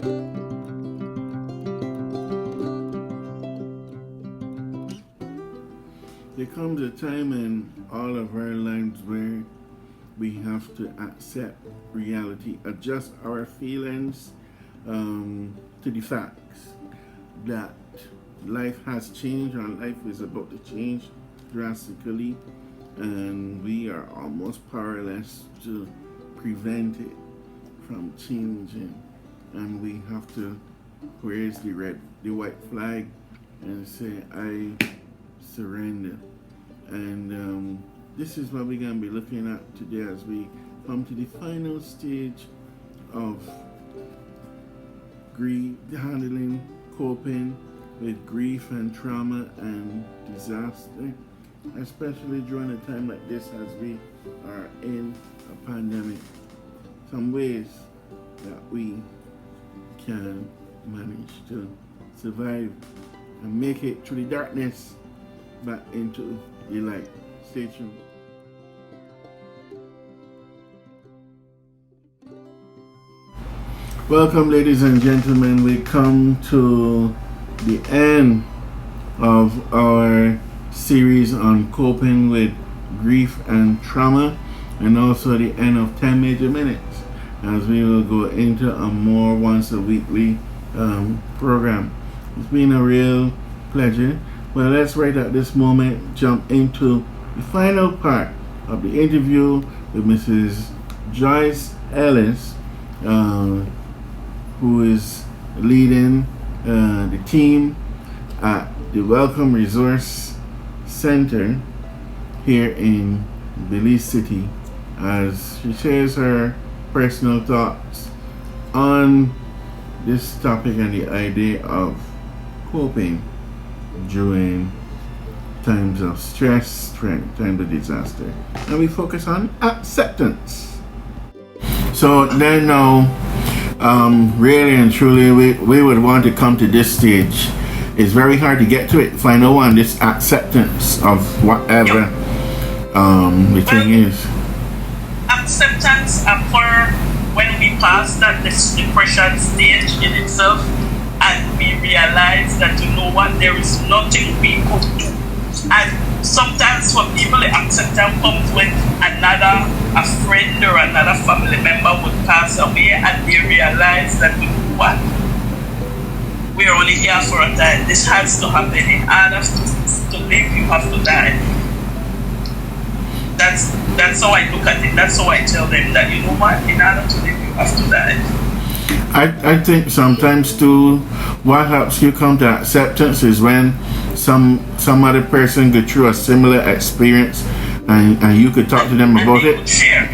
There comes a time in all of our lives where we have to accept reality, adjust our feelings to the facts that life has changed, our life is about to change drastically, and we are almost powerless to prevent it from changing. And we have to raise the white flag and say, I surrender. And this is what we're going to be looking at today as we come to the final stage of handling, coping with grief and trauma and disaster, especially during a time like this as we are in a pandemic. Some ways that we can manage to survive and make it through the darkness back into the light. Stay tuned. Welcome, ladies and gentlemen. We come to the end of our series on coping with grief and trauma, and also the end of 10 Major Minutes, as we will go into a more once a weekly program. It's been a real pleasure. Well, let's right at this moment jump into the final part of the interview with Mrs. Joyce Ellis, who is leading the team at the Welcome Resource Center here in Belize City, as she shares her personal thoughts on this topic and the idea of coping during times of stress, times of disaster. And we focus on acceptance. So then now, really and truly, we would want to come to this stage. It's very hard to get to it. Final one, this acceptance of whatever the thing is. Acceptance occurs when we pass that depression stage in itself, and we realize that, you know what, there is nothing we could do. And sometimes for people, the acceptance comes when a friend or another family member would pass away, and they realize that, you know what, we're only here for a time. This has to happen. In order to live, you have to die. That's how I look at it. That's how I tell them that, you know what, in order to live, you have to die. I think sometimes too, what helps you come to acceptance is when some other person go through a similar experience, and you could talk to them about it,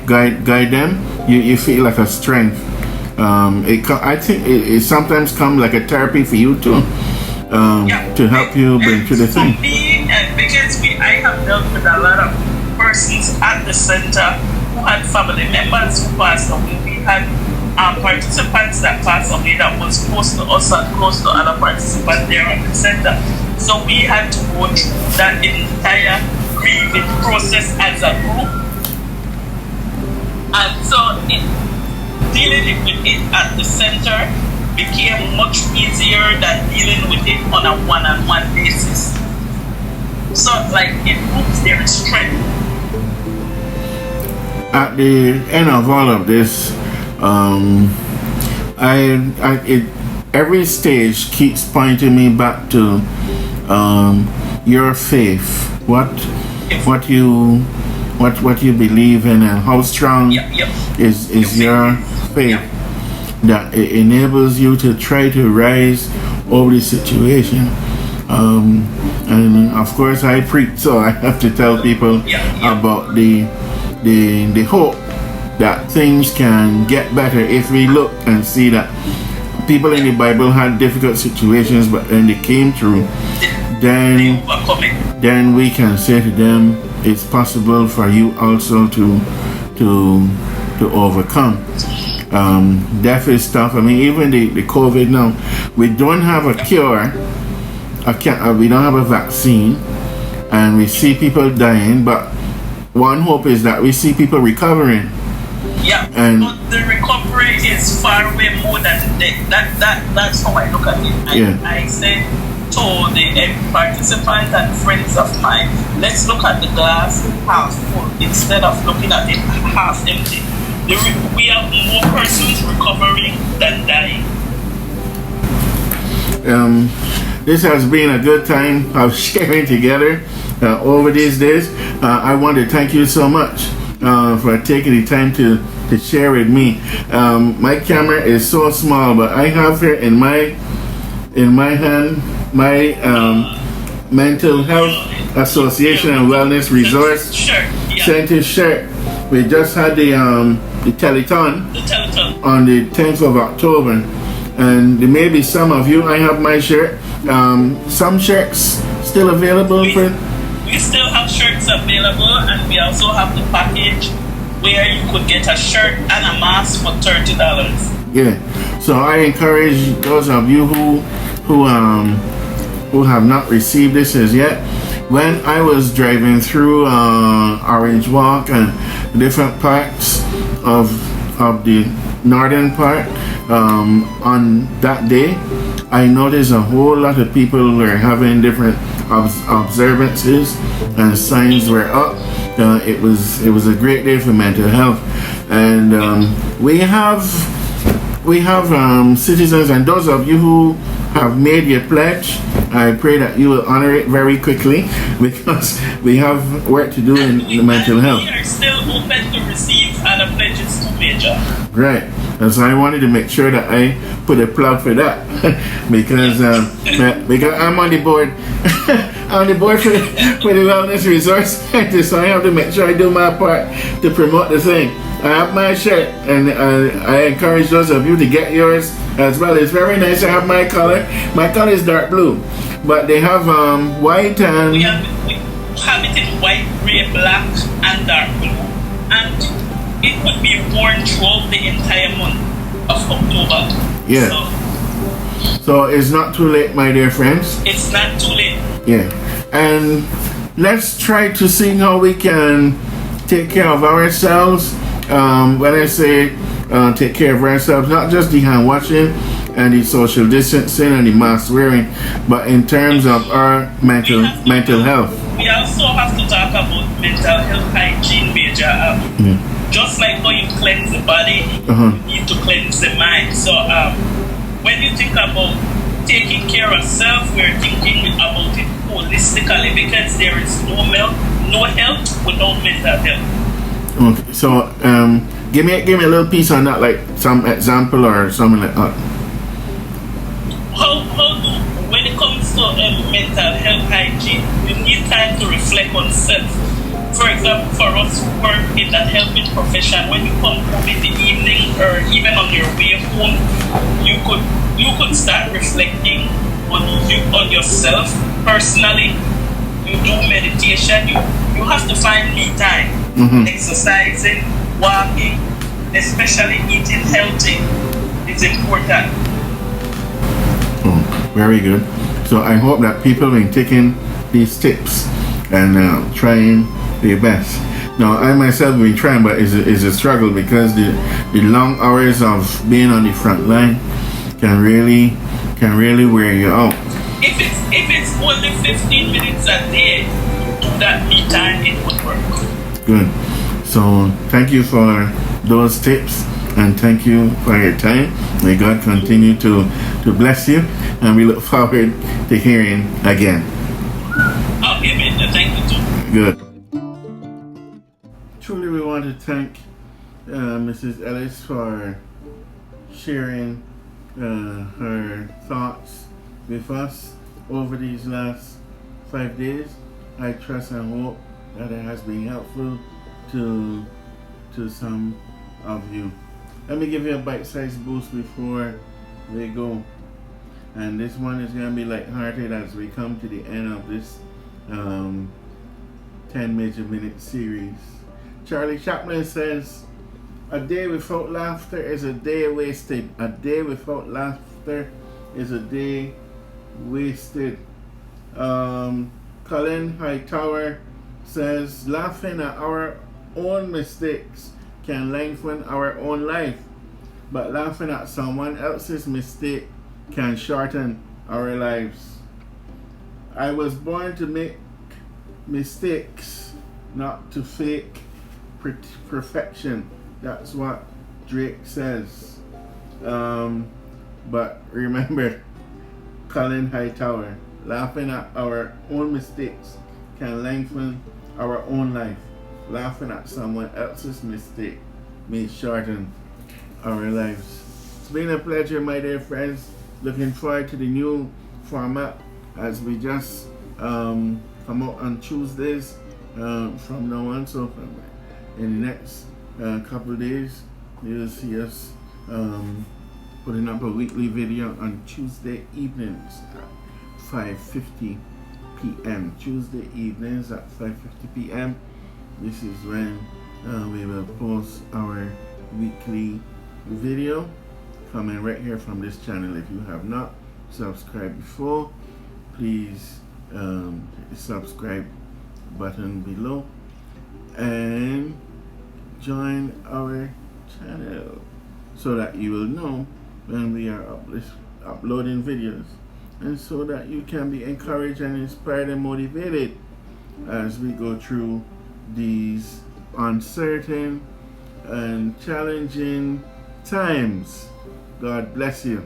guide them. You feel like a strength. I think it sometimes comes like a therapy for you too, to help you bring to the thing. For me, because I have dealt with a lot of persons at the center who had family members who passed away. We had participants that passed away that was close to us and close to other participants there at the center. So we had to go through that entire grieving process as a group. And so dealing with it at the center became much easier than dealing with it on a one-on-one basis. So like in groups there is strength. At the end of all of this, every stage keeps pointing me back to your faith, what you believe in, and how strong is your faith that it enables you to try to rise over the situation. And of course I preach, so I have to tell people about the hope that things can get better if we look and see that people in the Bible had difficult situations, but then they came through. Then we can say to them, it's possible for you also to overcome. Death is tough. I mean, even the COVID now, we don't have a cure. We don't have a vaccine, and we see people dying, but one hope is that we see people recovering. Yeah, And but the recovery is far way more than that's how I look at it. I said to the participants and friends of mine, let's look at the glass half full instead of looking at it half empty. We have more persons recovering than dying. This has been a good time of sharing together over these days. I want to thank you so much for taking the time to share with me. My camera is so small, but I have here in my hand my Mental Health Association and Wellness Resource Center shirt. We just had the telethon on the 10th of October, and there may be some of you. I have my shirt. Some shirts still available we still have shirts available, and we also have the package where you could get a shirt and a mask for $30. Yeah, so I encourage those of you who have not received this as yet. When I was driving through Orange Walk and different parts of the northern part on that day, I noticed a whole lot of people were having different observances and signs were up. It was a great day for mental health, and we have citizens, and those of you who have made your pledge, I pray that you will honor it very quickly, because we have work to do in the mental health. We are still open to receive other pledges to Major. Right. And so I wanted to make sure that I put a plug for that because I'm on the board. I'm on the board for the Wellness Resource Center, so I have to make sure I do my part to promote the thing. I have my shirt, and I encourage those of you to get yours as well. It's very nice. I have my color. My color is dark blue, but they have white and... We have it in white, gray, black, and dark blue. And it would be worn throughout the entire month of October. Yeah. So it's not too late, my dear friends. It's not too late. Yeah. And let's try to see how we can take care of ourselves. When I say take care of ourselves, not just the hand washing and the social distancing and the mask wearing, but in terms of our mental health. We also have to talk about mental health hygiene, Major. Just like how you cleanse the body, you need to cleanse the mind. So when you think about taking care of self, we're thinking about it holistically, because there is no health without mental health. Okay, so give me a little piece on that, like some example or something like that. When it comes to mental health hygiene, you need time to reflect on self. For example, for us who work in that helping profession, when you come home in the evening or even on your way home, you could start reflecting on yourself personally. You do meditation. You have to find me time. Exercising, walking, especially eating healthy is important. Very good. So I hope that people have been taking these tips and trying their best. Now I myself have been trying, but it's a struggle, because the long hours of being on the front line can really wear you out. If it's only 15 minutes a day, do that me time, it would work. Good. So thank you for those tips, and thank you for your time. May God continue to bless you, and we look forward to hearing again. Okay, Major. Thank you too. Good. Truly, we want to thank Mrs. Ellis for sharing her thoughts with us over these last 5 days. I trust and hope that it has been helpful to some of you. Let me give you a bite-sized boost before we go. And this one is going to be light-hearted as we come to the end of this 10 major minute series. Charlie Chaplin says, a day without laughter is a day wasted. A day without laughter is a day wasted. Colin Hightower says, laughing at our own mistakes can lengthen our own life, but laughing at someone else's mistake can shorten our lives. I was born to make mistakes, not to fake perfection. That's what Drake says. But remember, Colin Hightower, laughing at our own mistakes can lengthen our own life. Laughing at someone else's mistake may shorten our lives. It's been a pleasure, my dear friends. Looking forward to the new format as we just come out on Tuesdays from now on. So in the next couple of days, you'll see us putting up a weekly video on Tuesday evenings at 5:50 p.m. Tuesday evenings at 5:50 p.m. This is when we will post our weekly video coming right here from this channel. If you have not subscribed before, please hit the subscribe button below and join our channel so that you will know when we are uploading videos, and so that you can be encouraged and inspired and motivated as we go through these uncertain and challenging times. God bless you.